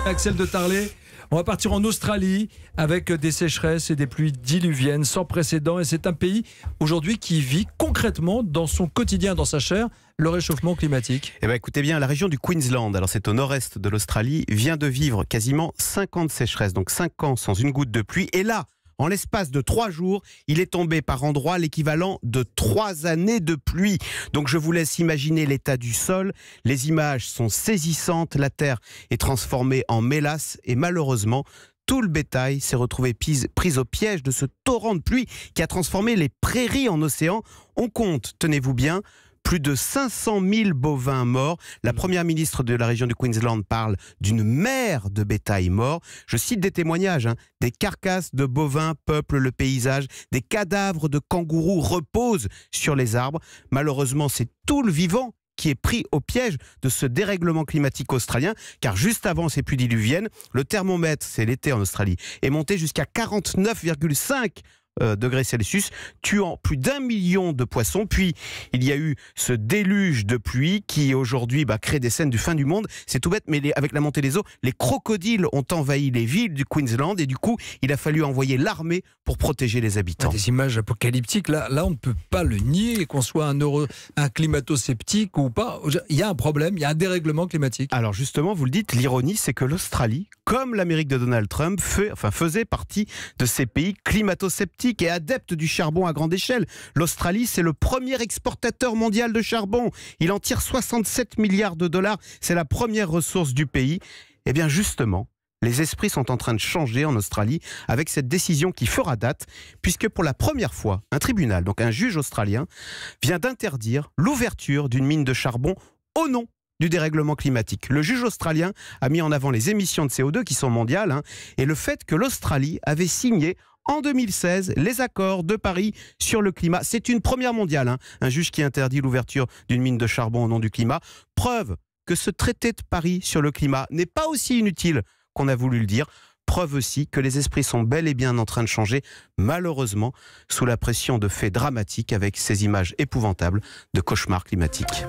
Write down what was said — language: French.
Axel de Tarlet. On va partir en Australie avec des sécheresses et des pluies diluviennes sans précédent. Et c'est un pays aujourd'hui qui vit concrètement dans son quotidien, dans sa chair, le réchauffement climatique. Eh bien, écoutez bien, la région du Queensland, alors c'est au nord-est de l'Australie, vient de vivre quasiment 5 ans de sécheresse, donc 5 ans sans une goutte de pluie. Et là, en l'espace de 3 jours, il est tombé par endroits l'équivalent de 3 années de pluie. Donc je vous laisse imaginer l'état du sol. Les images sont saisissantes. La terre est transformée en mélasse et malheureusement, tout le bétail s'est retrouvé pris au piège de ce torrent de pluie qui a transformé les prairies en océan. On compte, tenez-vous bien, plus de 500 000 bovins morts. La première ministre de la région du Queensland parle d'une mer de bétail mort. Je cite des témoignages. Des carcasses de bovins peuplent le paysage. Des cadavres de kangourous reposent sur les arbres. Malheureusement, c'est tout le vivant qui est pris au piège de ce dérèglement climatique australien, car juste avant ces pluies diluviennes, le thermomètre, c'est l'été en Australie, est monté jusqu'à 49,5 degrés Celsius, tuant plus d'1 million de poissons. Puis il y a eu ce déluge de pluie qui aujourd'hui crée des scènes du fin du monde. C'est tout bête, mais avec la montée des eaux, les crocodiles ont envahi les villes du Queensland et du coup il a fallu envoyer l'armée pour protéger les habitants. Des images apocalyptiques, là on ne peut pas le nier, qu'on soit un climato-sceptique ou pas. Il y a un problème, il y a un dérèglement climatique. Alors justement, vous le dites, l'ironie c'est que l'Australie, comme l'Amérique de Donald Trump, faisait partie de ces pays climato-sceptiques et adepte du charbon à grande échelle. L'Australie, c'est le premier exportateur mondial de charbon. Il en tire 67 milliards de dollars. C'est la première ressource du pays. Eh bien justement, les esprits sont en train de changer en Australie avec cette décision qui fera date, puisque pour la première fois, un tribunal, donc un juge australien, vient d'interdire l'ouverture d'une mine de charbon au nom du dérèglement climatique. Le juge australien a mis en avant les émissions de CO2 qui sont mondiales et le fait que l'Australie avait signé en 2016, les accords de Paris sur le climat. C'est une première mondiale, un juge qui interdit l'ouverture d'une mine de charbon au nom du climat. Preuve que ce traité de Paris sur le climat n'est pas aussi inutile qu'on a voulu le dire. Preuve aussi que les esprits sont bel et bien en train de changer, malheureusement, sous la pression de faits dramatiques avec ces images épouvantables de cauchemars climatiques.